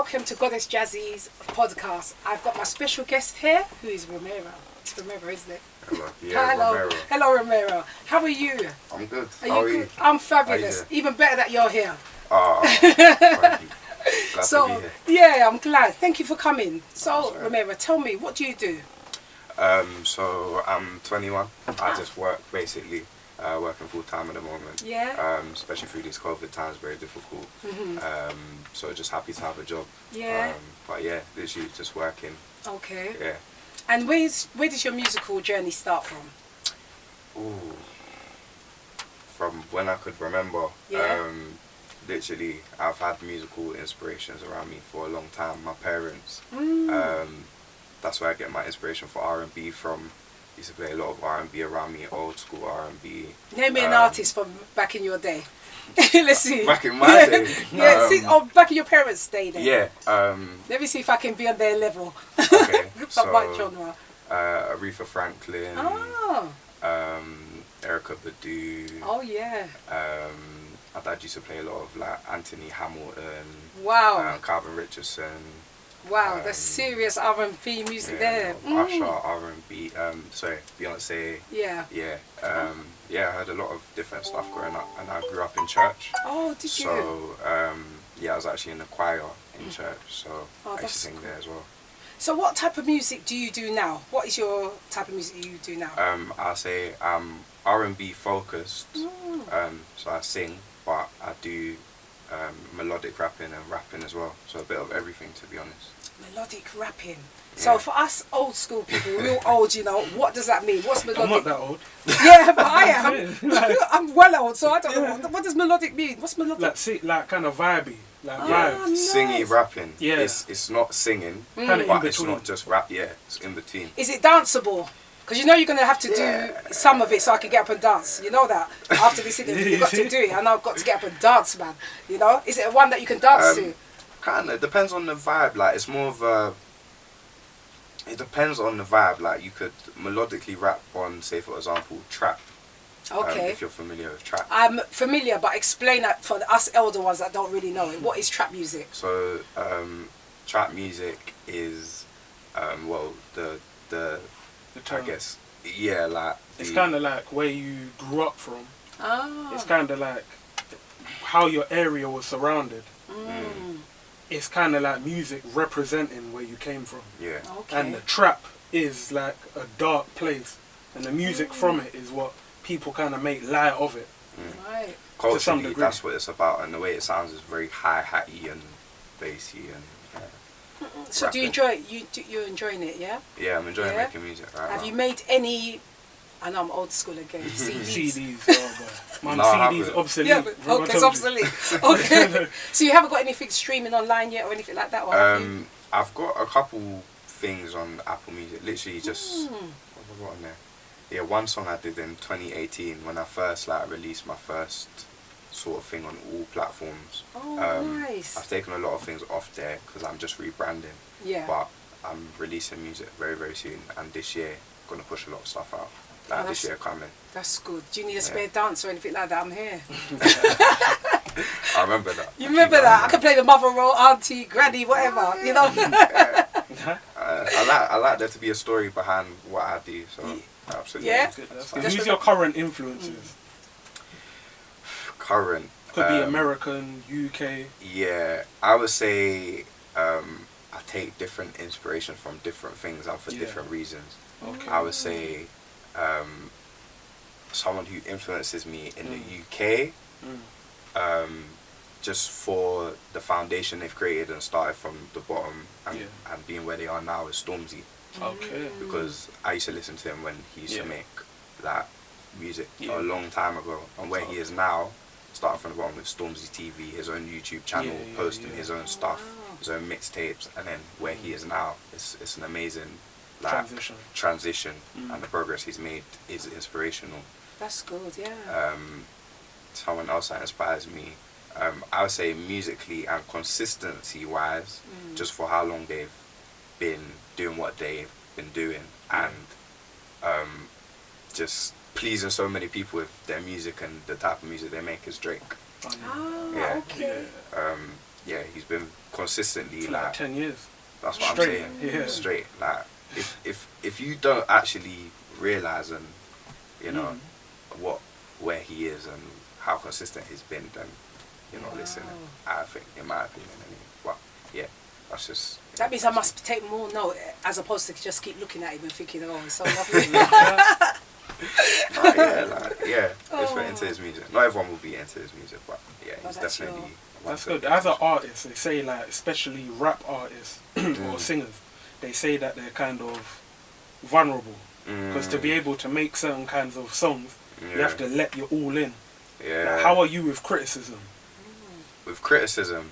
welcome to Goddess Jazzy's podcast. I've got my special guest here, who is Rom1ero. It's Rom1ero, isn't it? Hello. Yeah, Hello. Rom1ero. Hello, Rom1ero. How are you? I'm good. How are you? I'm fabulous. Even better that you're here. Thank you. Glad to be here. Yeah, I'm glad. Thank you for coming. So, Rom1ero, tell me, what do you do? So I'm 21. I just work basically. Working full time at the moment. Yeah. Especially through these COVID times, very difficult. So just happy to have a job. Yeah. But yeah, literally just working. Okay. Yeah. And where does your musical journey start from? Ooh. From when I could remember. Yeah. Literally, I've had musical inspirations around me for a long time. My parents. That's where I get my inspiration for R&B from. Used to play a lot of R&B around me, old school R&B. Name me an artist from back in your day. Let's see. Back in my day? Yeah, back in your parents' day then. Yeah. Let me see if I can be on their level. Okay. From what genre? Aretha Franklin. Oh. Erykah Badu. Oh, yeah. My dad used to play a lot of like Anthony Hamilton. Wow. Calvin Richardson. Wow, that's serious R&B music there. Usher, R&B, Beyonce. Yeah. Yeah. Yeah, I heard a lot of different stuff growing up, and I grew up in church. Oh, did you? So, yeah, I was actually in the choir in church, so I used to sing there as well. So what type of music do you do now? What is your type of music you do now? I'll say I'm R&B focused, so I sing, but I do melodic rapping and rapping as well, so a bit of everything, to be honest. Melodic rapping. So for us old school people, real old, you know, what does that mean? What's melodic? I'm not that old. Yeah, but I am. I'm well old, so I don't know. What does melodic mean? What's melodic? Like kind of vibey. Like vibes. Nice. Singy rapping. Yeah. It's not singing, Kind of but in it's between. not just rap, yeah, it's in between. Is it danceable? Because you know you're going to have to do some of it so I can get up and dance. You know that? After this interview, you've got to do it. And I've got to get up and dance, man. You know? Is it one that you can dance to? Kind of. Depends on the vibe. Like, it's more of a... It depends on the vibe. Like, you could melodically rap on, say, for example, trap. Okay. If you're familiar with trap. I'm familiar, but explain that for us elder ones that don't really know it. What is trap music? So, trap music is, well, the I guess, yeah, like... It's kind of like where you grew up from. Oh. It's kind of like how your area was surrounded. It's kind of like music representing where you came from. Yeah. Okay. And the trap is like a dark place. And the music from it is what people kind of make light of it. Right. To some Culturally, degree. that's what it's about, and the way it sounds is very hi-hatty and bassy and... So do you enjoy it? You're enjoying it, yeah? Yeah, I'm enjoying making music right now. Have you made any... I know I'm old school again. CDs. CDs, oh boy. Man, No, I CDs haven't. obsolete. Yeah, but, Remember I okay, it's told you? obsolete. Okay. So you haven't got anything streaming online yet or anything like that? Or have you? I've got a couple things on Apple Music. Literally just what have I got on there? Yeah, one song I did in 2018 when I first released my first sort of thing on all platforms. Oh, nice. I've taken a lot of things off there because I'm just rebranding. Yeah. But I'm releasing music very, very soon, and this year I'm gonna push a lot of stuff out. Like this year coming. That's good. Do you need a spare dance or anything like that? I'm here. I remember that. You remember that? I can play the mother role, auntie, granny, whatever. You know. I like there to be a story behind what I do. So absolutely. Yeah. Who's your current influences? Current. Could be American, UK. Yeah, I would say I take different inspiration from different things and for different reasons. Okay. I would say someone who influences me in the UK, just for the foundation they've created and started from the bottom and being where they are now is Stormzy. Okay. Because I used to listen to him when he used to make that music a long time ago, and where he is now, starting from the bottom with Stormzy TV, his own YouTube channel, posting his own stuff, his own mixtapes, and then where he is now, it's an amazing transition, and the progress he's made is inspirational. That's good, yeah. Someone else that inspires me, I would say musically and consistency wise, just for how long they've been doing what they've been doing, and just pleasing so many people with their music and the type of music they make is Drake. Oh, Yeah. okay. yeah, he's been consistently for like 10 years. That's what Straight, I'm saying. yeah. Straight. Like if you don't actually realise and you know where he is and how consistent he's been, then you're not listening. I think, in my opinion, anyway. But yeah, that's just. That means I must take more note as opposed to just keep looking at him and thinking, oh, he's so lovely. If we're into his music, not everyone will be into his music, but yeah, he's definitely. That's good. As an artist, they say, like, especially rap artists or singers, they say that they're kind of vulnerable because to be able to make certain kinds of songs, you have to let you all in. Yeah. Like, how are you with criticism? With criticism,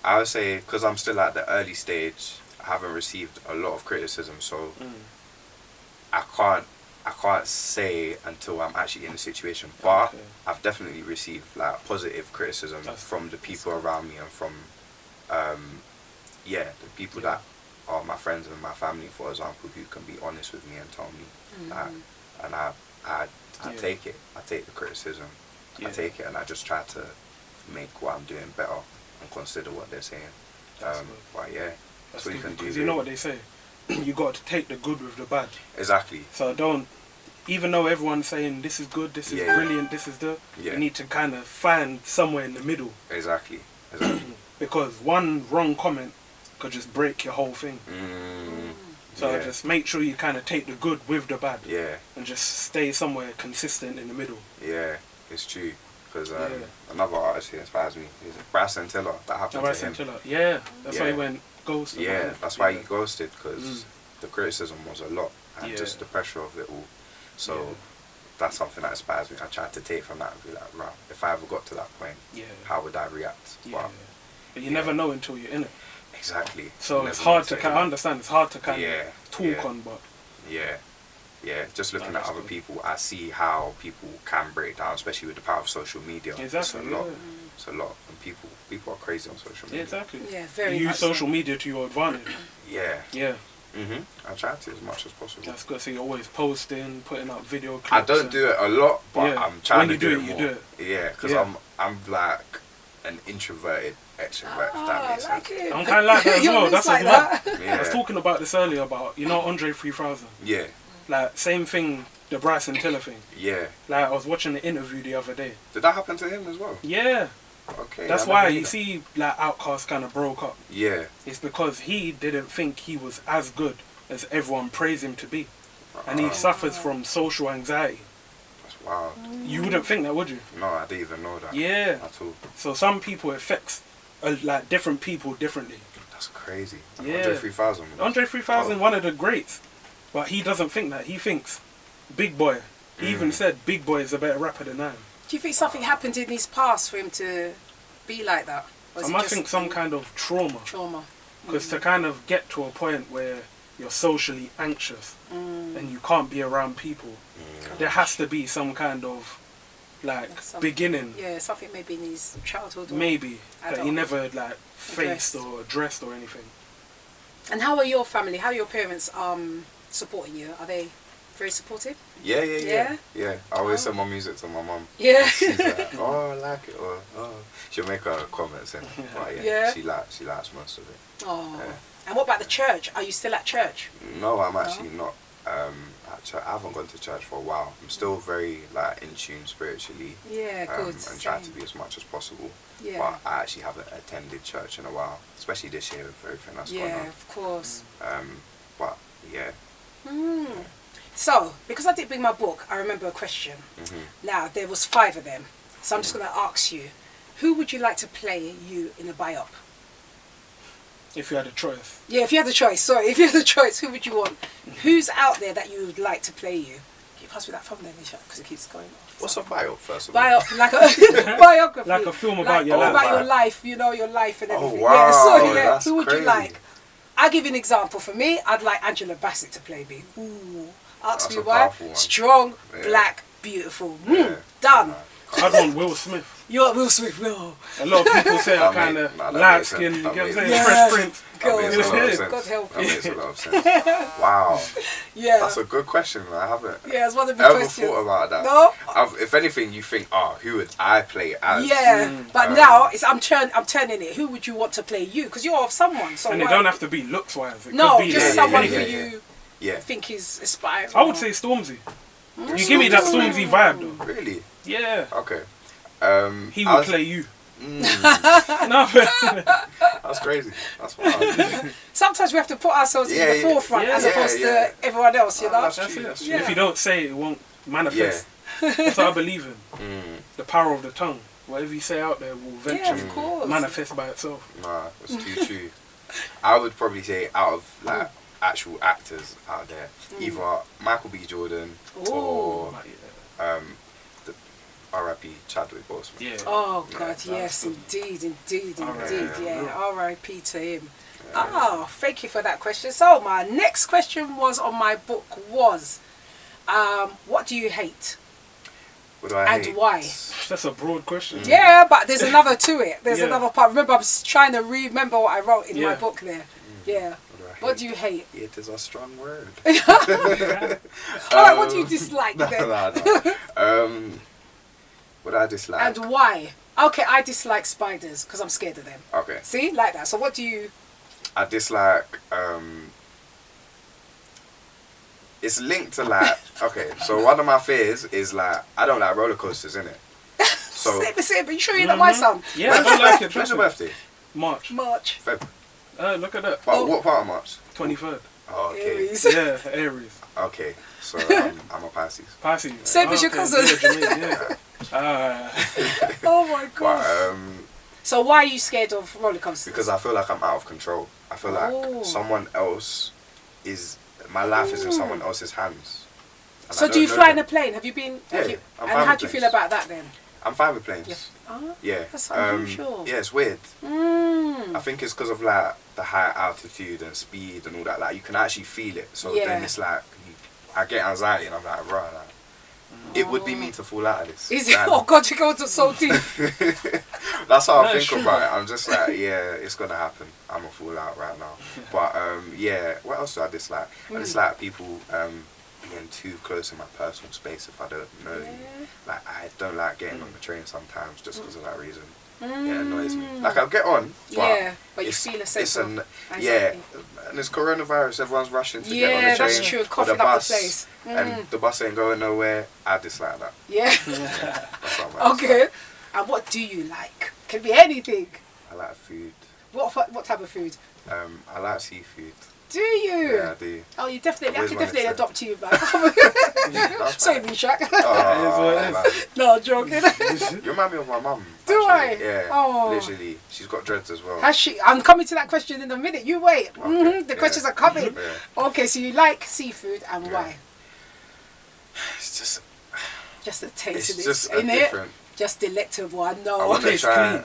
I would say, because I'm still at the early stage, I haven't received a lot of criticism, so I can't say until I'm actually in the situation. But I've definitely received like positive criticism from the people around me and from the people that are my friends and my family, for example, who can be honest with me and tell me that, and I take it. I take the criticism. I take it and I just try to make what I'm doing better and consider what they're saying. But yeah, that's what you can do. Because you know what they say, you got to take the good with the bad. Exactly. So don't, even though everyone's saying this is good, this is brilliant, this is the, you need to kind of find somewhere in the middle. Exactly. Because one wrong comment could just break your whole thing. So just make sure you kind of take the good with the bad. Yeah. And just stay somewhere consistent in the middle. Yeah, it's true. Because another artist who inspires me is Bryson Tiller. That happened to him. Tiller. Yeah, that's why he went ghosted. Yeah, that's why he ghosted, because the criticism was a lot and just the pressure of it all. So that's something that inspires me. I tried to take from that and be like, right, if I ever got to that point, how would I react? But you never know until you're in it. Exactly. So it's hard to kind of understand. It's hard to kind of talk on, but just looking at other people, I see how people can break down, especially with the power of social media. Exactly. It's a lot, and people are crazy on social media. Exactly. Yeah, very. You use social media to your advantage. Yeah. I try to as much as possible. That's good. So you're always posting, putting up video clips. I don't do it a lot, but I'm trying to do it more. You do it. Yeah, because I'm like an introverted extrovert. If that makes sense. I'm kind of like that as well. That's like as well. I was talking about this earlier about Andre 3000. Yeah. Like same thing, the Bryson Tiller thing. Yeah. Like I was watching the interview the other day. Did that happen to him as well? Yeah. Okay. That's why you see like Outkast kind of broke up. Yeah. It's because he didn't think he was as good as everyone praised him to be, and he suffers from social anxiety. That's wild. You wouldn't think that, would you? No, I didn't even know that. Yeah. At all. So some people affects like different people differently. That's crazy. Yeah. Andre 3000. Andre 3000, one of the greats, but he doesn't think that. He thinks Big Boy. He even said Big Boy is a better rapper than I am. Do you think something happened in his past for him to be like that? I must think some kind of trauma. Because to kind of get to a point where you're socially anxious and you can't be around people, there has to be some kind of like beginning. Yeah, something maybe in his childhood. Maybe that he never like faced or addressed or anything. And how are your family? How are your parents supporting you? Are they very supportive? Yeah. I always send my music to my mum. Yeah. She's like, oh, I like it, or oh, she'll make her comments and she likes most of it. Oh. Yeah. And what about the church? Are you still at church? No, I'm actually not at church. I haven't gone to church for a while. I'm still very like in tune spiritually. Yeah, good. And try to be as much as possible. Yeah. But I actually haven't attended church in a while, especially this year with everything that's going on. Yeah, of course. But yeah. So, because I did bring my book, I remember a question. Now, there was 5 of them. So I'm just going to ask you, who would you like to play you in a biop? If you had a choice. Yeah, if you had a choice. Sorry, if you had a choice, who would you want? Who's out there that you would like to play you? Can you pass me that phone there, Nisha? Because it keeps going off. What's a biop, first of all? Biop, like a biography. Like a film about your life. About your life, you know, your life and everything. Oh, wow. Yeah, so That's who would crazy. you like? I'll give you an example. For me, I'd like Angela Bassett to play me. Ooh. Ask me why. Strong, black, beautiful. Done. I'd want Will Smith. You're Will Smith, no. A lot of people say I'm kind of light skinned. You get what I'm saying? Fresh Prince. God help That you. makes a lot of sense. Wow. Yeah. That's a good question, man. I haven't It's one of the ever questions. thought about that. No. If anything, you think, who would I play as? Yeah, but now I'm turning it. Who would you want to play you? Because you're of someone. So and it don't have to be looks wise. It no, could be just someone who you Yeah. think is aspiring. I would say Stormzy. You give me that Stormzy vibe though. Really? Yeah. Okay. He would play you. No, that's crazy. That's wild. Sometimes we have to put ourselves in the forefront as opposed to everyone else, you know? That's true. If you don't say it, it won't manifest. That's what I believe in. The power of the tongue. Whatever you say out there will eventually manifest by itself. Nah, that's too true. I would probably say out of like actual actors out there, either Michael B. Jordan or the R.I.P. Chadwick Boseman. Yeah. Oh God, yes, indeed. Yeah, R.I.P. to him. Thank you for that question. So my next question was on my book was, what do you hate? What do I and hate? why? That's a broad question. Yeah, but there's another to it. There's another part. Remember, I'm trying to remember what I wrote in my book there. Yeah. What do you hate? It is a strong word. Alright, what do you dislike then? What do I dislike? And why? Okay, I dislike spiders because I'm scared of them. Okay. See, like that. So what do you... I dislike, it's linked to like, okay, so one of my fears is like, I don't like roller coasters, innit? So, same, but you sure you're not my son? Yeah, I don't like it. When's your birthday? March. Feb. Look at that. What part of March? 23rd. Oh, okay. Aries. Yeah, Aries. Okay, so I'm a Pisces. Pisces. Same as your cousin. Yeah. Oh my God. But, so why are you scared of roller coasters? because I feel like I'm out of control. I feel like someone else is, my life is in someone else's hands. And so do you fly in a plane? Have you been... Yeah, and how do you feel about that then? I'm fine with planes. Yes. Oh, Yeah. that's unusual. Yeah, it's weird. I think it's because of like the high altitude and speed and all that. Like you can actually feel it. So then it's like I get anxiety and I'm like, right, it would be me to fall out of this. Is it? Oh God, you go so deep. That's how I think about it. I'm just like, yeah, it's gonna happen. I'm gonna fall out right now. But yeah, what else do I dislike? I dislike people being too close in my personal space if I don't know you. Like I don't like getting on the train sometimes just because of that reason. It annoys me. Like I'll get on, but you feel a sense of anxiety. And it's coronavirus. Everyone's rushing to get on the train. That's true. Coughing the up bus, the place. and the bus ain't going nowhere. I dislike that. Yeah. That's what I'm okay. And what do you like? Can be anything. I like food. What type of food? I like seafood. Do you? Yeah, I do. Oh, I can definitely adopt you back. Sorry, Shaq. No, I'm joking. You remind me of my mum. Do I? Yeah. Oh. Literally. She's got dreads as well. Has she? I'm coming to that question in a minute. You wait. Okay. The questions are coming. Okay, so you like seafood and why? It's just a taste of it. Just in different. It? Just delectable. I know. I want to try.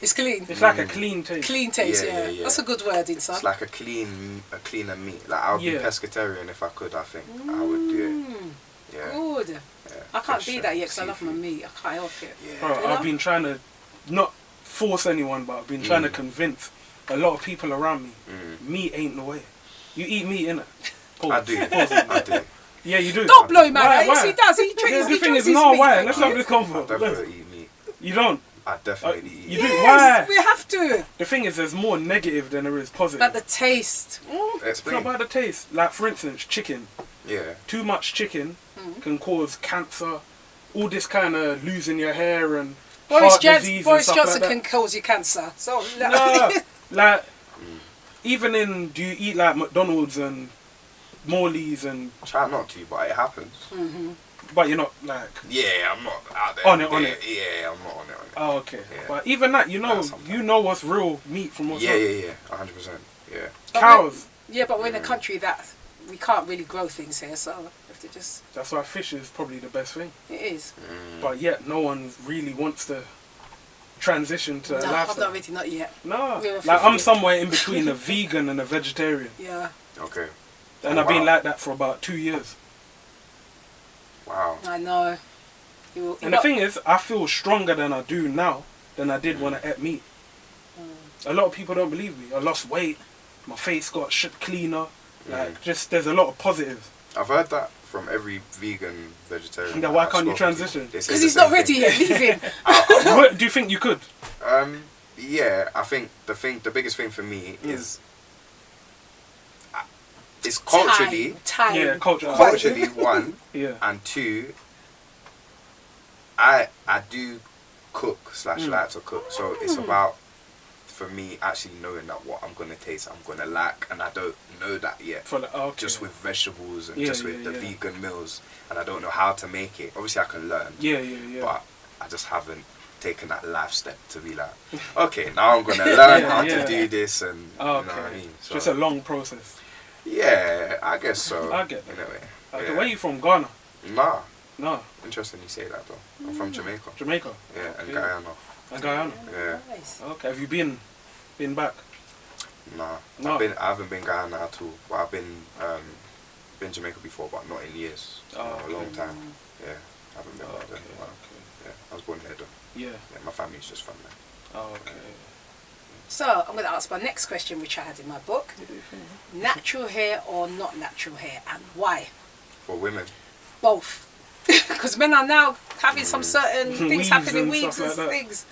It's clean. It's like a clean taste. Clean taste, yeah. That's a good word, inside. It's like a cleaner meat. Like I would be pescatarian if I could. I think I would do it. Yeah. Good. Yeah. I can't be that yet because I love my meat. I can't help it. Yeah. Bro, I've been trying to not force anyone, but I've been trying to convince a lot of people around me. Meat ain't the way. You eat meat, innit? I do. I do. Yeah, you do. Don't blow him out. Why? Yes, he does. He drinks. The thing is, no, why? Let's have this I convo. definitely eat meat. You don't? I definitely eat. You do? Yes, Why? we have to. The thing is, there's more negative than there is positive. But the taste. It's not about the taste. Like, for instance, chicken. Yeah. Too much chicken can cause cancer, all this kind of losing your hair and heart disease and stuff Johnson like that. can cause you cancer. So No, like, even in, do you eat like McDonald's and Morley's and... Try not to, but it happens. But you're not like... Yeah, I'm not out there. On it. Yeah, I'm not on it. Oh, okay. Yeah. But even that, you know what's real meat from what's not. Yeah, 100%. Yeah. Cows. But we're in a country that we can't really grow things here, so we have to just... That's why fish is probably the best thing. It is. But yet, no one really wants to transition to a lifestyle. I'm not yet. No. Like, I'm somewhere in between a vegan and a vegetarian. Yeah. Okay. And I've been like that for about 2 years. Wow. I know. And the thing is, I feel stronger than I do now than I did when I ate meat. A lot of people don't believe me. I lost weight. My face got shit cleaner. Like, just there's a lot of positives. I've heard that from every vegan vegetarian. Yeah, why can't you transition? Because he's not ready yet. Leave him. Do you think you could? Yeah, I think the biggest thing for me is it's culturally. Time. Yeah, culturally one. Yeah. And two, I do cook / like to cook, so it's about, for me, actually knowing that what I'm gonna taste, I'm gonna like, and I don't know that yet. Just with vegetables and just with the vegan meals, and I don't know how to make it. Obviously, I can learn. Yeah. But I just haven't taken that life step to be like, okay, now I'm gonna learn how to do this, and you know what I mean. So, just a long process. Yeah, I guess so. I get that. Anyway, Where are you from? Ghana? Nah. No. Interesting you say that though. I'm from Jamaica. Jamaica. Yeah, and Guyana. And Guyana. Yeah. Nice. Okay. Have you been back? Nah. No. I haven't been Guyana at all. But I've been Jamaica before, but not in years. A long time. Yeah. I haven't been back then. Wow. Yeah. I was born here though. Yeah. My family's just from there. Oh, okay. So I'm going to ask my next question, which I had in my book: natural hair or not natural hair, and why? For women. Both. Because men are now having some certain things happening, weaves and like things.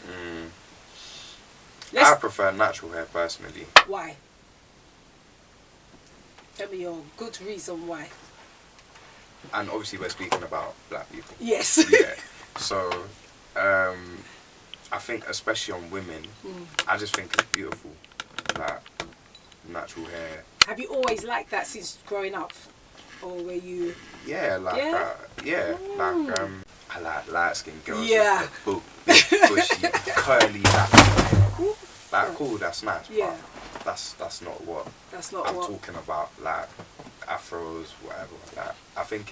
I prefer natural hair personally. Why? Tell me your good reason why. And obviously we're speaking about black people. Yes. Yeah. So, I think especially on women, I just think it's beautiful. Like, natural hair. Have you always liked that since growing up? Or were you... Yeah, like, I like light-skinned girls. Yeah. With big, bushy, curly, hair. Like, cool, that's nice. Yeah. But that's not what I'm talking about. Like, afros, whatever. Like, I think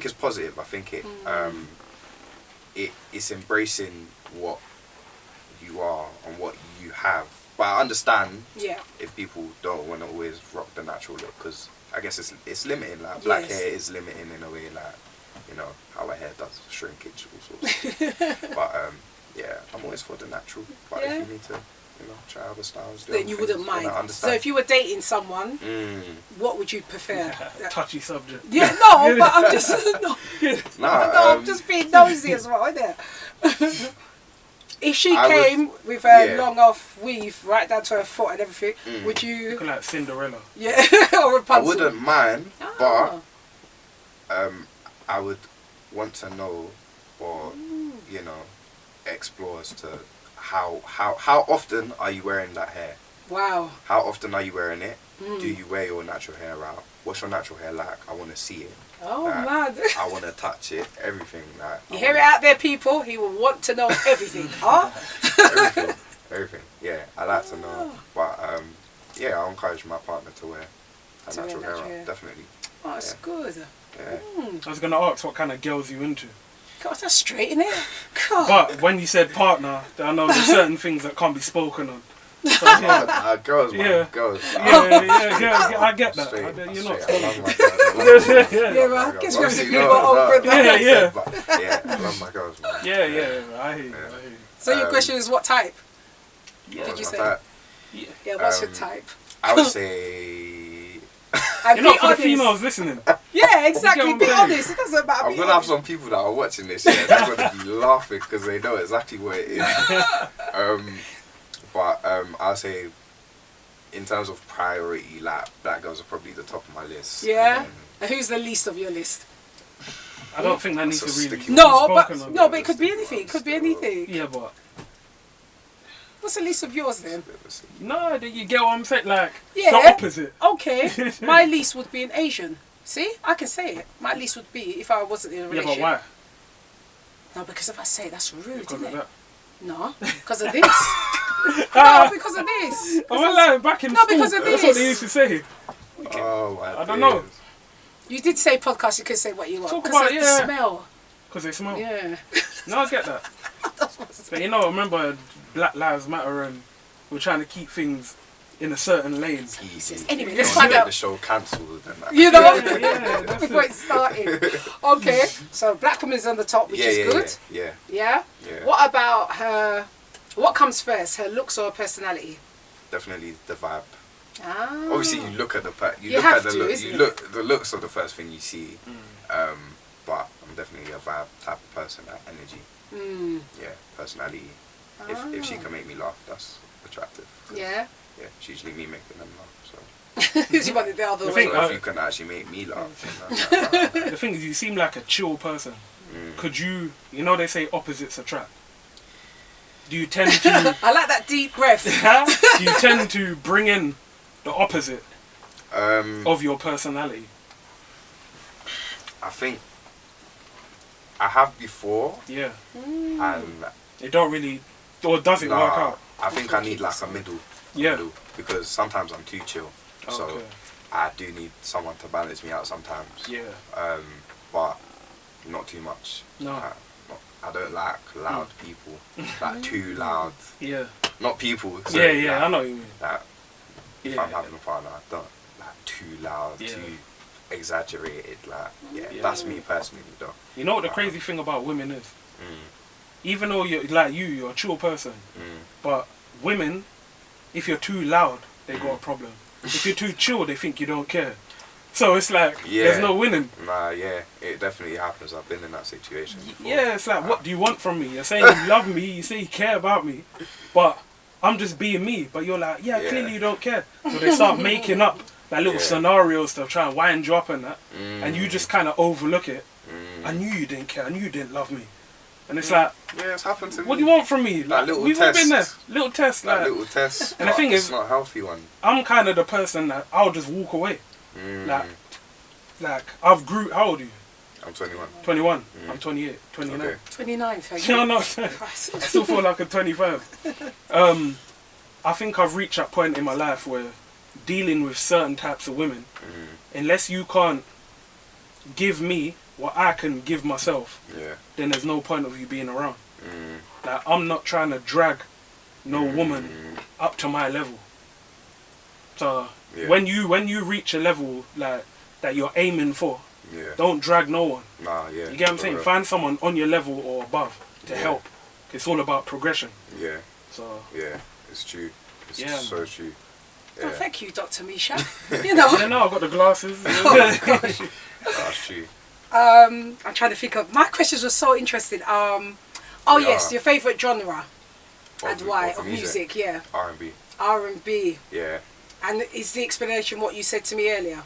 it's positive. I think it's embracing what you are and what you have. But I understand if people don't want to always rock the natural look, because I guess it's limiting. Like, black hair is limiting in a way, like, you know, how a hair does shrinkage, all sorts. But yeah, I'm always for the natural. But if you need to, you know, try other styles, then you wouldn't mind. So if you were dating someone, what would you prefer? Touchy subject. Yeah, no, but I'm just I'm just being nosy as well, isn't it? If she came with a long off weave right down to her foot and everything, would you... Looking like Cinderella. Yeah, or Rapunzel. I wouldn't mind, but I would want to know, or, you know, explore as to how often are you wearing that hair? Wow. How often are you wearing it? Do you wear your natural hair out? What's your natural hair like? I want to see it. Oh, man. I want to touch it. Everything. Like, you hear it out there, people? He will want to know everything. Huh? Everything. Yeah, I like to know. But, yeah, I encourage my partner to wear a natural hair out. Definitely. Oh, that's good. Yeah. I was going to ask what kind of girls you into. God, that's straight, isn't it? God. But when you said partner, I know there's certain things that can't be spoken on. So, girls, man. Girls. Yeah, I get that. You're not I guess we have to be more open. Yeah, I love my girls, man. Yeah, I hear you. So your question is what type? Yeah, did you say? Type? Yeah, what's your type? I would say... You're not for the females listening. Yeah, exactly. Be honest. It doesn't matter. I'm going to have some people that are watching this. Yeah, they're going to be laughing because they know exactly what it is. But I'll say, in terms of priority, like, black girls are probably the top of my list. Yeah? And who's the least of your list? I don't think that needs to really be but it could be anything. It could be anything. Yeah, but... What's the least of yours then? No, you get what I'm saying? Like, the opposite. Okay. My least would be an Asian. See? I can say it. My least would be if I wasn't in a relationship. Yeah, but why? No, because if I say it, that's rude, because isn't of it? No, because of this. No, because of this. I'm lying back in school. Because of this. That's what they used to say. Oh, my I don't know. You did say podcast, you could say what you want. Talk because about of the smell. Because they smell. Yeah. No, I get that. But you know, remember Black Lives Matter and we're trying to keep things in a certain lane. Easy. Anyway, let's find out. The show cancelled and that. You know, Yeah, before it started. Okay, so black woman's on the top, which is good. Yeah. What about her? What comes first, her looks or her personality? Definitely the vibe. Ah. Obviously, you look at the the looks are the first thing you see. But I'm definitely a vibe type of person, that energy. Yeah, personality. If she can make me laugh, that's attractive. Yeah. Yeah, it's usually me making them laugh. So. She wanted the other way. So if you can actually make me laugh. The thing is, you seem like a chill person. Could you know they say opposites attract? Do you tend to... I like that deep breath. Do you tend to bring in the opposite of your personality? I think I have before. Yeah. And it don't really... Or does it work out? I think I need like a middle. Middle, because sometimes I'm too chill. Okay. So I do need someone to balance me out sometimes. Yeah. But not too much. No. I don't like loud people. Like too loud. Yeah. Not people. So yeah, I know what you mean. Like, if I'm having a partner, I don't like too loud, too exaggerated. Like, that's me personally, though. You know what the crazy thing about women is? Even though you're a chill person, but women, if you're too loud, they got a problem. If you're too chill, they think you don't care. So it's like, there's no winning. Nah, yeah, it definitely happens. I've been in that situation before. Yeah, it's like, what do you want from me? You're saying you love me, you say you care about me, but I'm just being me. But you're like, clearly you don't care. So they start making up like little scenarios to try and wind you up and that. And you just kind of overlook it. I knew you didn't care. I knew you didn't love me. And it's like, it's happened to me. What do you want from me? Like little we've test. all been there. Little test. Like little test. And the thing is, it's not a healthy one. I'm kind of the person that I'll just walk away. Like I've grew. How old are you? I'm 21. 21. I'm 28. 29. Okay. 29, thank you. No, no. I still feel like a 25. I think I've reached that point in my life where dealing with certain types of women, unless you can't give me what I can give myself, then there's no point of you being around. Like, I'm not trying to drag no woman up to my level. So when you reach a level like that you're aiming for, don't drag no one. Nah, you get what I'm saying? Find someone on your level or above to help. It's all about progression. Yeah. So it's true. It's so true. Yeah. Oh, thank you, Dr. Misha. You know. I know, I've got the glasses. Oh, gosh. That's true. I'm trying to think of... My questions were so interesting. Yes, your favourite genre and why of music, R&B. R&B. Yeah. And is the explanation what you said to me earlier?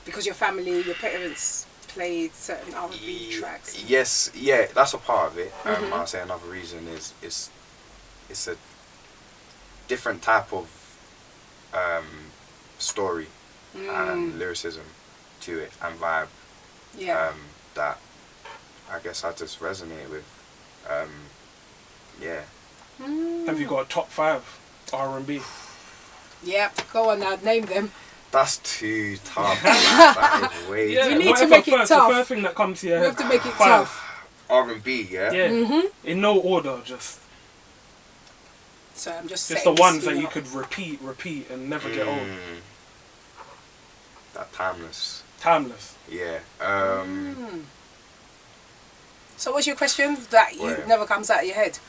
Because your family, your parents played certain R&B tracks? Yes, that's a part of it. I'll say another reason is it's a different type of story and lyricism to it and vibe that I guess I just resonate with. Have you got a top 5 R&B? Yeah, go on now, name them. That's too tough. That is way You too need to make it tough. The first thing that comes to your head. You have to make it tough. R&B, yeah. In no order, just. So I'm just the ones that you could repeat and never get old. That timeless. Yeah. So what's your question? That never comes out of your head?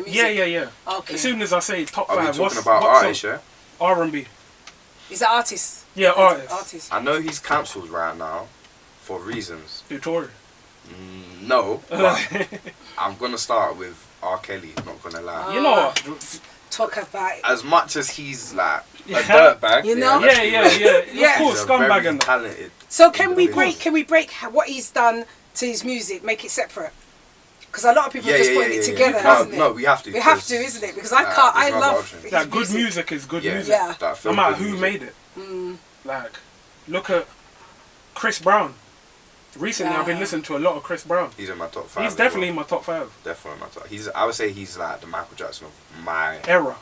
Yeah. Okay. As soon as I say top 5, Are we talking about artists, R&B. Is that artist? Yeah, artist. I know he's cancelled right now for reasons. Victoria. No, but I'm gonna start with R. Kelly. Not gonna lie. You know what? Talk about it. As much as he's like a dirtbag, you know. Yeah. Of course, scumbag and talented. So can we break what he's done to his music? Make it separate. Because a lot of people just put it together, hasn't it? No, we have to. We have to, isn't it? Because I love that good music is good music. Yeah. No matter who made it. Like, look at Chris Brown. Recently, I've been listening to a lot of Chris Brown. He's in my top 5. He's definitely in my top 5. Definitely in my top. I would say he's like the Michael Jackson of my era,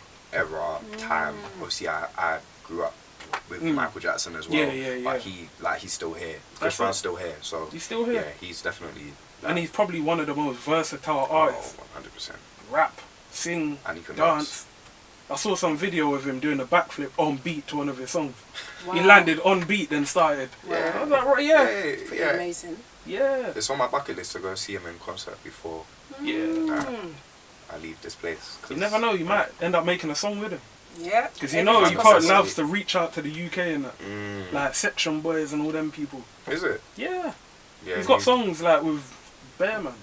time. Obviously, I grew up with Michael Jackson as well. Yeah. But he's still here. Chris Brown's still here. So he's still here. Yeah, he's definitely. And he's probably one of the most versatile artists. 100%. Rap, sing, and he can dance. I saw some video of him doing a backflip on beat to one of his songs. Wow. He landed on beat, then started. Yeah. I was like, right, yeah. Pretty amazing. Yeah. It's on my bucket list to go see him in concert before I leave this place. You never know, you might end up making a song with him. Yeah. Because you know, you can't love to reach out to the UK and that. Like Section Boys and all them people. Is it? Yeah. Yeah. He's got songs like with Bear Man.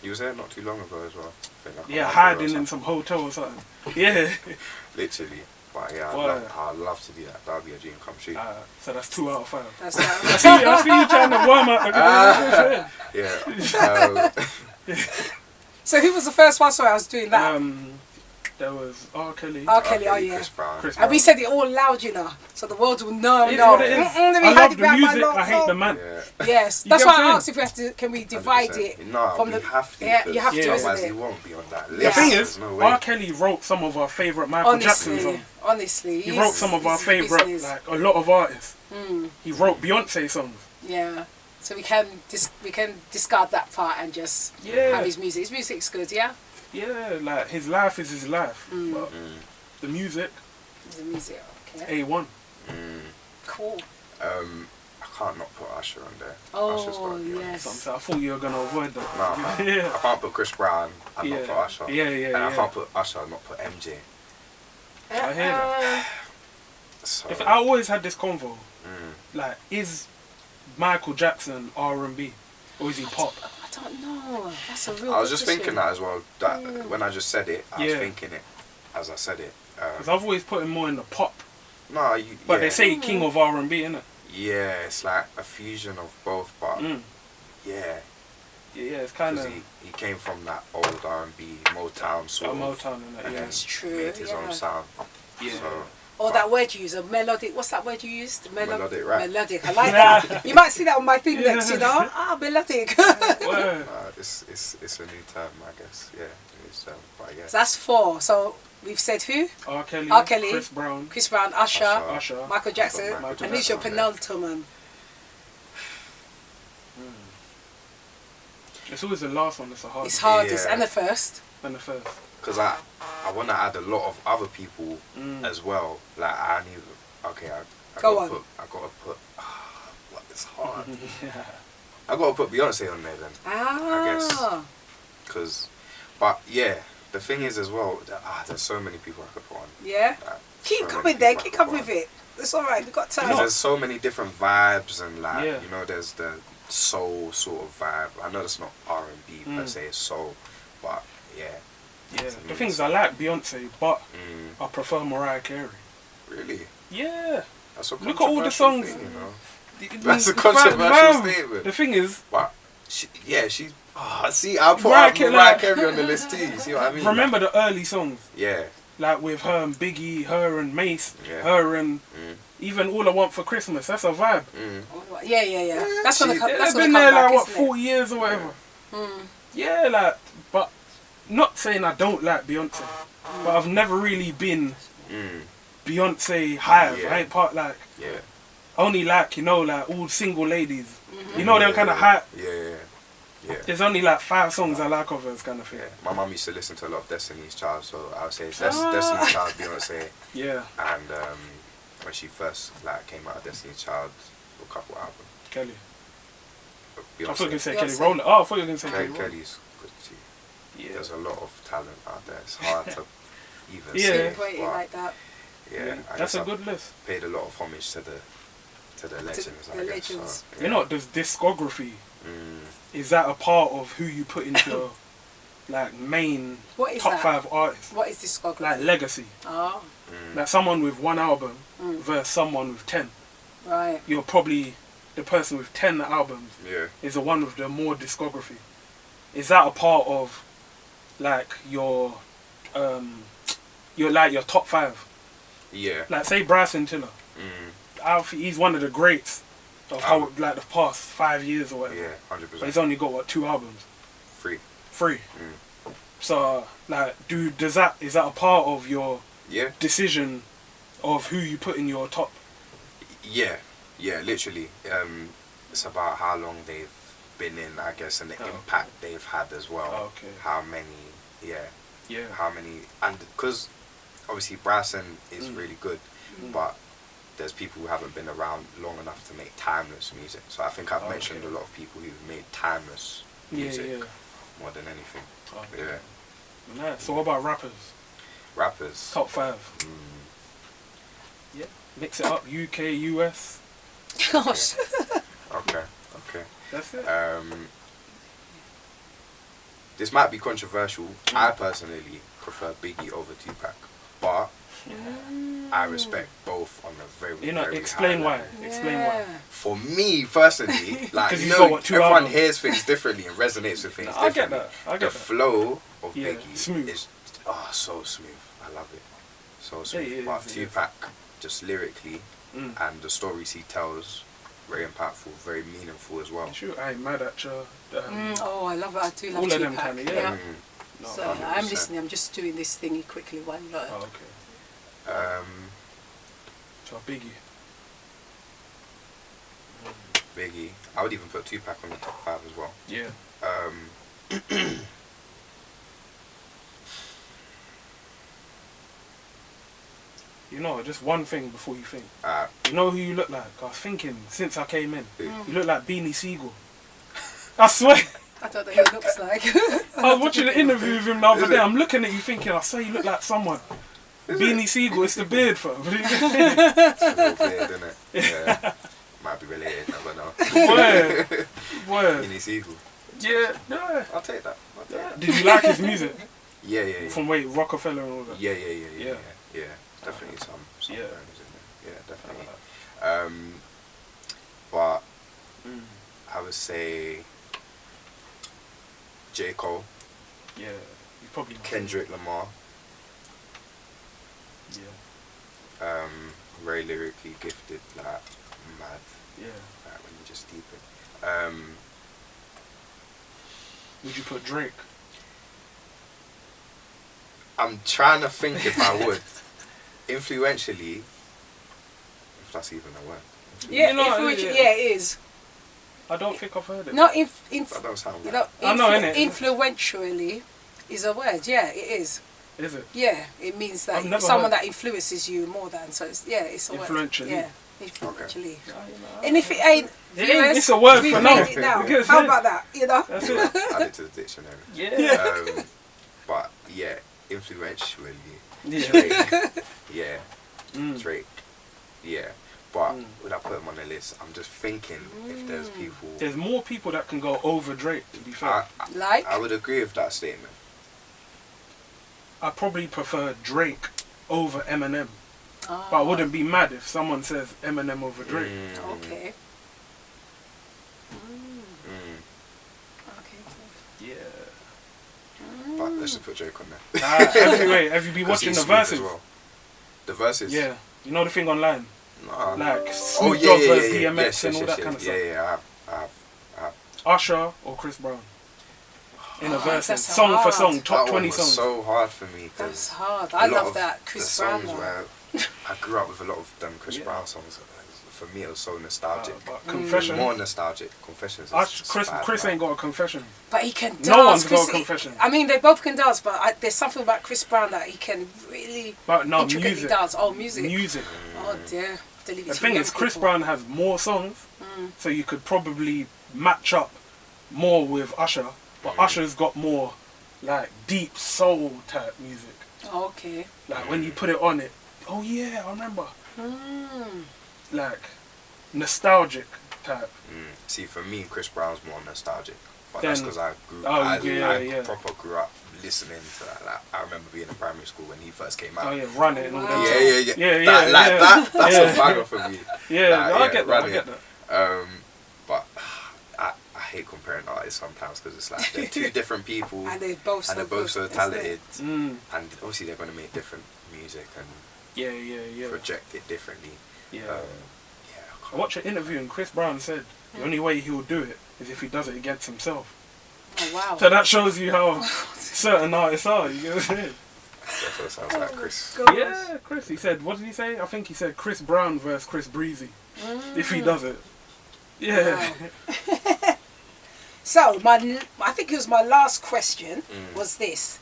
He was there not too long ago as well. Yeah, hiding in some hotel or something. Yeah. Literally. But yeah, I'd love to do that. That would be a dream come true. So that's 2 out of 5. That's I see you trying to warm up. Yeah. So who was the first one? Sorry, I was doing that. There was R. Kelly. R. Kelly, oh yeah. Chris Brown. And we said it all loud, you know, so the world will know. It is what it is. I love the music, I hate the man. Yeah. Yes, You that's get why what I'm I asked if we have to, can we divide 100%. it? No, from we the, have to. Yeah, you have to, Otherwise isn't he it? won't be on that list. The thing Yeah. is, no way. R. Kelly wrote some of our favourite Michael Jackson songs. Honestly. He wrote some of our favourite, like a lot of artists. He wrote Beyonce songs. Yeah. So we can discard that part and just have his music. His music's good, yeah? Yeah, like his life is his life. But the music, The music, okay. A1. Cool. I can't not put Usher on there. Usher's Oh, gotta be on there. yes. I thought you were going to avoid that. Nah, man. I can't put Chris Brown and not put Usher. And I can't put Usher and not put MJ. I hear that. So, If I always had this convo, like, is Michael Jackson R&B or is he pop? I don't know. That's a real I was just question. thinking that as well. That when I just said it, I was thinking it as I said it. Because I've always put him more in the pop. No, But they say king of R&B, innit? Yeah, it's like a fusion of both, but yeah, it's kind of he came from that old R&B Motown sort of. Motown and that, and yeah. then That's true. made his own sound. Yeah. So, Or that word you use, a melodic. What's that word you used? Melodic rap. Melodic. I like that. You might see that on my thing next, you know. melodic. it's a new term, I guess. Yeah, it's but yeah. So that's 4. So we've said who? R. Kelly, Chris Brown, Usher, Michael Jackson, and who's your penultimate? It's always the last one that's the hardest. It's hardest, Yeah. and the first. And the first. Because I want to add a lot of other people as well. Like I need. Okay, I gotta put. What is hard? I gotta put Beyonce on there then. I guess. But yeah, the thing is as well. There's so many people I could put on. Yeah. Keep coming there. Keep coming with it. It's all right. We've got time. There's so many different vibes and like Yeah. you know, there's the soul sort of vibe. I know it's not R&B per se, it's soul, but yeah. Yeah. The thing is, I like Beyonce, but I prefer Mariah Carey. Really? Yeah. That's a Look at all the songs. thing, you know? That's a controversial statement. The thing is, but she's. See, I'll put Mariah Carey on the list too. You see what I mean? Remember the early songs? Yeah. Like with her and Biggie, her and Mace, Yeah. her and even All I Want for Christmas. That's a vibe. Yeah. That's gonna come. That's They've gonna been come there back, like what, isn't 40 years or whatever. Yeah, like, but not saying I don't like Beyonce, but I've never really been Beyonce hive. Yeah. I ain't part like. Yeah. Only like, you know, like all single ladies. You know, they're kind of hype. Yeah. There's only like 5 songs I like of hers, kind of thing. Yeah. My mum used to listen to a lot of Destiny's Child, so I would say Destiny's Child, Beyonce. Yeah. And when she first like came out of Destiny's Child, a couple albums. Kelly. Beyonce. I thought you were going to say Kelly Rowland. Oh, I thought you were going to say Kelly Rowland. Kelly's good too. Yeah. There's a lot of talent out there. It's hard to even Yeah. say. Pinpoint it like that. Yeah, I That's guess a I've good list. paid a lot of homage to the legends. the I guess. legends. So, yeah. You know, does discography, is that a part of who you put into your like main What is top that? 5 artists? What is discography? Like legacy. Oh, Like someone with 1 album versus someone with 10. right. You're probably the person with 10 albums Yeah. is the one with the more discography. Is that a part of like your top 5? Yeah. Like say Bryson Tiller. I think he's one of the greats of how like the past 5 years or whatever. Yeah, 100%. But he's only got what, 2 albums? 3. 3. So like is that a part of your decision of who you put in your top? Yeah, literally. It's about how long they've been in, I guess, and the impact they've had as well. Okay. How many, how many, and because obviously Bryson is really good, but there's people who haven't been around long enough to make timeless music. So I think I've mentioned a lot of people who've made timeless music more than anything. Yeah. Nice. So what about rappers? Rappers. Top 5. Yeah. Mix it up. UK, US. Gosh. Okay. That's it. This might be controversial. I personally prefer Biggie over Tupac, but I respect both on a very, very explain high why. level. Explain why. For me personally, like everyone hears things differently and resonates with things differently. I get that. The flow of Biggie smooth. is so smooth. I love it. So smooth. Yeah, but Tupac, just lyrically and the stories he tells, very impactful, very meaningful as well. Sure, I ain't mad at you. Oh, I love it. I do love all Tupac. of them kind of, yeah. No, So 100%. I'm listening. I'm just doing this thingy quickly while you're. Oh, okay. So Biggie. Biggie. I would even put Tupac on the top 5 as well. Yeah. You know, just one thing before you think. You know who you look like? I was thinking since I came in. You look like Beanie Siegel. I swear. I don't know who he looks like. I was watching an interview with him the other day. I'm looking at you thinking, I swear you look like someone. Beanie Siegel, it's the beard, fam. It's a little beard, isn't it? Yeah. Might be related, never know. Where? Beanie Siegel. Yeah. I'll take that. Did you like his music? Yeah. From Rockefeller and all that? Yeah. Definitely some bangers in there. Yeah, definitely. But I would say J. Cole. Yeah, you probably Kendrick Lamar. Yeah. Very lyrically gifted, like mad. Yeah. Like when you just deep it. Would you put Drake? I'm trying to think if I would. Influentially, if that's even a word. Yeah, it is. I don't think I've heard it. Not That don't sound right. I know, innit? Influentially is a word. Yeah, it is. Is it? Yeah, it means that someone that influences you more than. So it's it's a word. Influentially. Yeah, influentially. Okay. And if it ain't, it's a word for now. How about that? You know. That's it. Add it to the dictionary. Yeah. But yeah, influentially. Yeah. Drake. Yeah. Drake. Yeah. But when I put him on the list, I'm just thinking if there's people. There's more people that can go over Drake, to be fair. I would agree with that statement. I probably prefer Drake over Eminem. But I wouldn't be mad if someone says Eminem over Drake. Okay. Yeah. But let's just put Drake on there. Anyway, have you been watching the verses? Well. The verses? Yeah. You know the thing online? No. Like Snoop Dogg versus DMX and all that kind of stuff. Yeah, I have. Usher or Chris Brown? In a verse, that's song hard. for song, top that 20 was songs. so hard for me. That's hard. I love that Chris Brown. The songs where I grew up with a lot of them Chris Brown songs. For me, it was so nostalgic. Confessions. More nostalgic. Confessions. Chris ain't got a confession. But he can dance. No one's got a confession. I mean, they both can dance, but there's something about Chris Brown that he can really intricately dance. Oh, music. Oh dear. The thing is, Chris Brown has more songs, so you could probably match up more with Usher. But Usher's got more like deep soul type music. Okay. Like when you put it on it, oh yeah, I remember. Like nostalgic type. See, for me, Chris Brown's more nostalgic, but Then, that's because I proper grew up listening to that. Like, I remember being in primary school when he first came out. Oh yeah, Run It and all that. Yeah. That's a banger for me. I get that. But I hate comparing artists sometimes because it's like they're two different people and they're both so talented, and obviously they're going to make different music and project it differently. I watched an interview and Chris Brown said the only way he will do it is if he does it against himself. Oh wow! So that shows you how certain artists are. You get what I'm saying? That sounds like Chris. Yeah, Chris. He said, what did he say? I think he said Chris Brown versus Chris Breezy. If he does it. Yeah. Wow. So, I think it was my last question was this.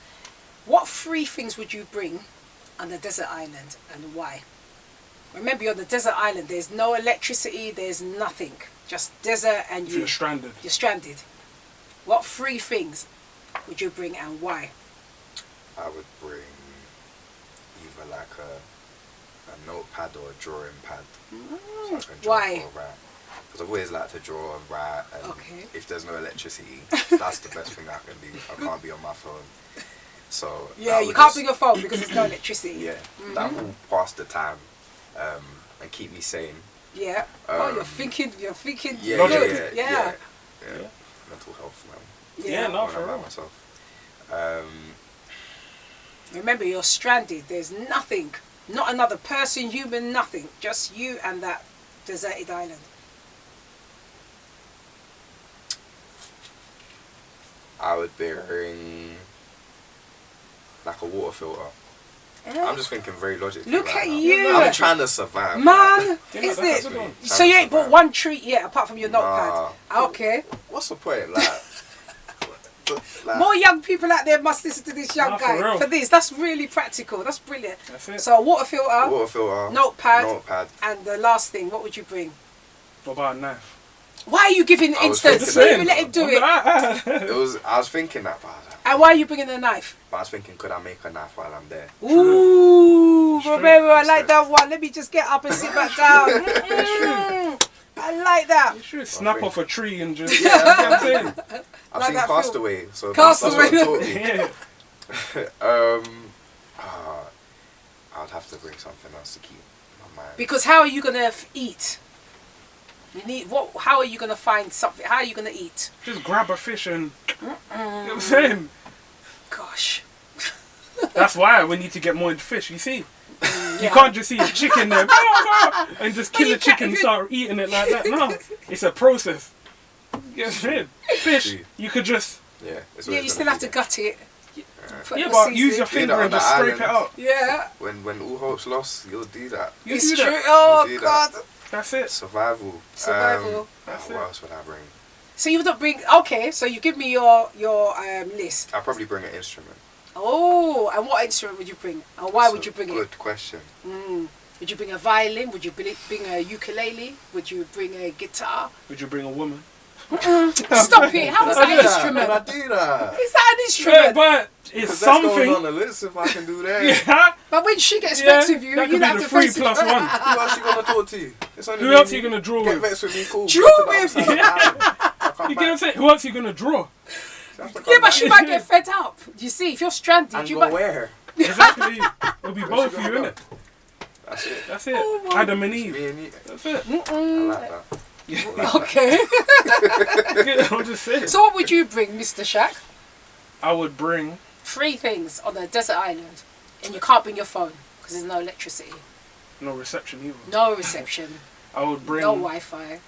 What 3 things would you bring on a desert island, and why? Remember, you're on the desert island. There's no electricity. There's nothing. Just desert, and you're stranded. You're stranded. What 3 things would you bring, and why? I would bring either like a notepad or a drawing pad. So I can draw Why? or write. Because I've always liked to draw and write, and if there's no electricity, that's the best thing I can do. I can't be on my phone. So yeah, you can't bring your phone because there's no electricity. Yeah, that will pass the time and keep me sane. Yeah. You're thinking. Yeah. Mental health, man. Yeah, no, for real. Myself. Remember, you're stranded. There's nothing. Not another person, human, nothing. Just you and that deserted island. I would bring like a water filter. I'm just thinking very logically. Look right at now. you. I'm trying to survive. Man, is it? So you ain't bought one treat yet apart from your notepad? Okay. What's the point? Like, more young people out there must listen to this young guy for this. That's really practical. That's brilliant. That's it. So a water filter, notepad, and the last thing, what would you bring? What about a knife? Why are you giving instance? Why you let him do it? I was thinking that, but and why are you bringing a knife? But I was thinking, could I make a knife while I'm there? Ooh, Rom1ero, I like that one. Let me just get up and sit back down. I like that. You should snap off a tree and just. I've seen Castaway, so Castaway. that's what taught me. I'd have to bring something else to keep my mind. Because how are you gonna eat? You need what? How are you gonna find something? How are you gonna eat? Just grab a fish and. You know what I'm saying? Gosh. That's why we need to get more into fish. You see. You can't just see a chicken there and just kill a chicken and start eating it like that. No, it's a process. Yes, fish. You could just. Yeah, you still have to gut it. But use your finger and just scrape it out. Yeah. When all hope's lost, you'll do that. It's true. Oh God. That's it. Survival. That's what else would I bring? So you don't bring. Okay, so you give me your list. I'll probably bring an instrument. Oh, and what instrument would you bring? And why would you bring it? Good question. Would you bring a violin? Would you bring a ukulele? Would you bring a guitar? Would you bring a woman? Stop it! How is that an instrument? I do that. Is that an instrument? Yeah, but it's something. That goes on the list if I can do that. Yeah. But when she gets vexed with you, you have to face it. 3+1. Who else you gonna talk to? Who else are you gonna draw with? Get vexed with me, cool. Draw with? You get what I'm saying? Who else are you gonna draw? Yeah, but she might get fed up. You see, if you're stranded, and you go might. Where? Exactly. It'll be both of you, innit? That's it. That's it. Oh Adam and Eve. Me and you. That's it. I like that. Okay. I'm just saying. So what would you bring, Mr. Shack? I would bring 3 things on a desert island, and you can't bring your phone because there's no electricity, no reception either. no reception, I would bring no Wi-Fi.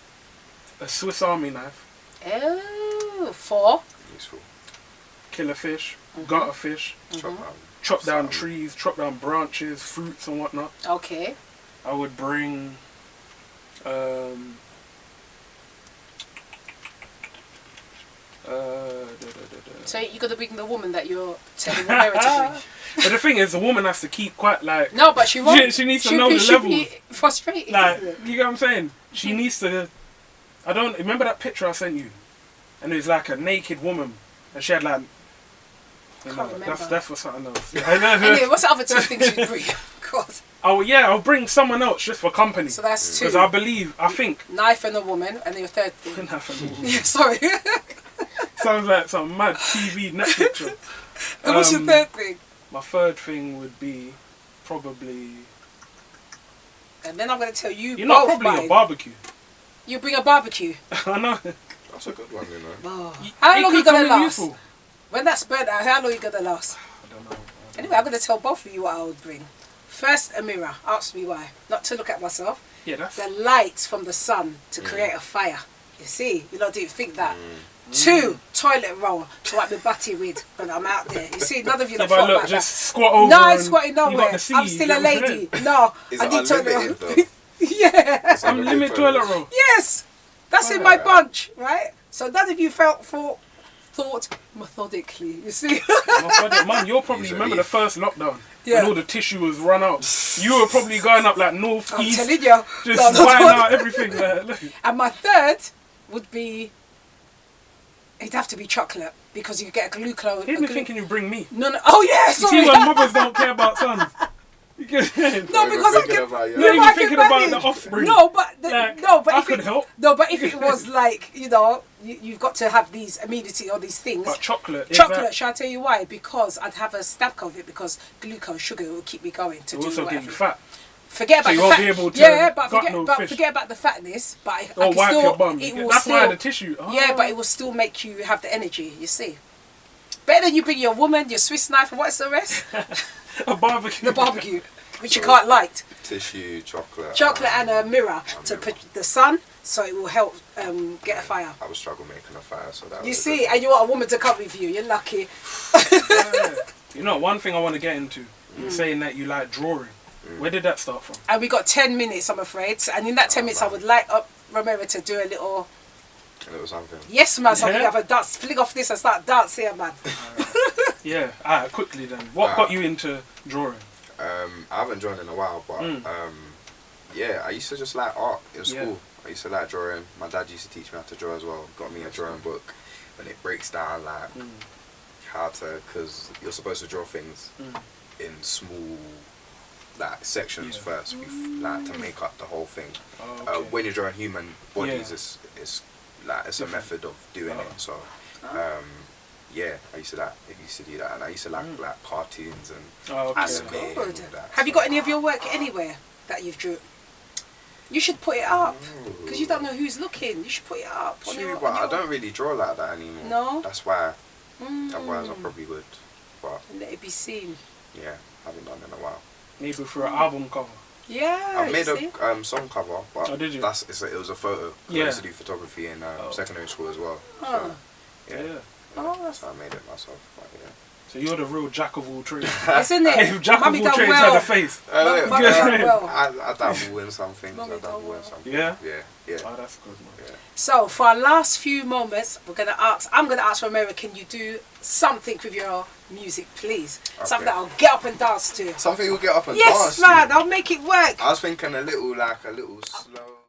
a Swiss Army knife. Oh, 4. Useful. Kill a fish, gut a fish, chop down trees, chop down branches, fruits and whatnot. Okay. I would bring So you're gonna bring the woman that you're telling Rom1ero to bring. But the thing is, the woman has to keep quite like. No, but she won't. She needs to know the levels. Be frustrated. Like, you get what I'm saying? She needs to. I don't remember that picture I sent you, and it was like a naked woman, and she had like. Can't remember. That's for something else. Anyway, what's the other 2 things you'd bring? God. Oh yeah, I'll bring someone else just for company. So that's 2. Because I think. Knife and a woman, and then your 3rd thing. Knife and a woman. Yeah, sorry. Sounds like some mad TV Netflix show. And what's your 3rd thing? My 3rd thing would be probably. And then I'm going to tell you. You're not probably a barbecue. You bring a barbecue. I know. That's a good one, you know. Oh. How long are you going to last? Useful. When that's burnt out, how long are you going to last? I don't know. Anyway, I'm going to tell both of you what I would bring. First, a mirror. Ask me why. Not to look at myself. Yeah, that's. The light from the sun to create a fire. You see? You lot didn't think that. 2, toilet roll to wipe my butty with when I'm out there. You see, none of you thought about just that. squat over. No, I'm squatting nowhere. I'm sea, still a lady. No, Is I it need toilet roll. unlimited, Yeah. Unlimited toilet roll. Yes. That's in my bunch, right? So none of you thought methodically, you see. Man, you'll probably remember the first lockdown. when all the tissue was run out. You were probably going up like north, I'm east, telling you. just buying out everything. And my third would be, it'd have to be chocolate, because you get a glucose. He didn't thinking you bring me. No. Oh yeah, sorry. You see when mothers don't care about sons. No, because I can. You're even thinking about the offspring. No, but I could help. No, but if it was like, you know, you've got to have these immunity or these things. But chocolate. Shall I tell you why? Because I'd have a stack of it, because glucose, sugar will keep me going to do also whatever. get you fat. Forget about so the you won't fat. be able to forget about the fatness. But I or can wipe still, your bum. That's why the tissue. Oh. Yeah, but it will still make you have the energy. You see, better than you bring your woman, your Swiss knife, and what's the rest? A barbecue. The barbecue, which you can't light. Tissue, chocolate. And a mirror to put the sun, so it will help get a fire. I would struggle making a fire, so that. You see, and you want a woman to come with you. You're lucky. Yeah. You know, one thing I want to get into. You're saying that you like drawing. Where did that start from? And we got 10 minutes, I'm afraid. And in that 10 minutes, I would like Rom1ero to do a little something. Yes, man. So you have a dance. Fling off this and start dancing, man. Yeah. Quickly then. What got you into drawing? I haven't drawn in a while, but yeah, I used to just like art in school. I used to like drawing. My dad used to teach me how to draw as well. Got me a drawing book, and it breaks down like how to, because you're supposed to draw things in small like sections first, like to make up the whole thing. When you're drawing human bodies, it's like it's a method of doing it. So yeah, I used to do that, and I used to like cartoons and anime and all that. Have you got any of your work anywhere that you've drew? You should put it up, because you don't know who's looking. You should put it up. But I don't really draw like that anymore. No? That's why. Otherwise I probably would. But let it be seen. Yeah, I haven't done it in a while. Maybe for an album cover. Yeah, I've made a song cover, but it was a photo. I used to do photography in secondary school as well. So, so I made it myself. But, yeah. So you're the real jack of all trades. Isn't it? If jack of all trades had a face. I dabble in some things. Yeah? Yeah. Oh, that's good, man. Yeah. So for our last few moments, I'm gonna ask Rom1ero, can you do something with your music, please? Okay. Something that I'll get up and dance to. Something you'll get up and dance to? Yes, man. I'll make it work. I was thinking a little slow.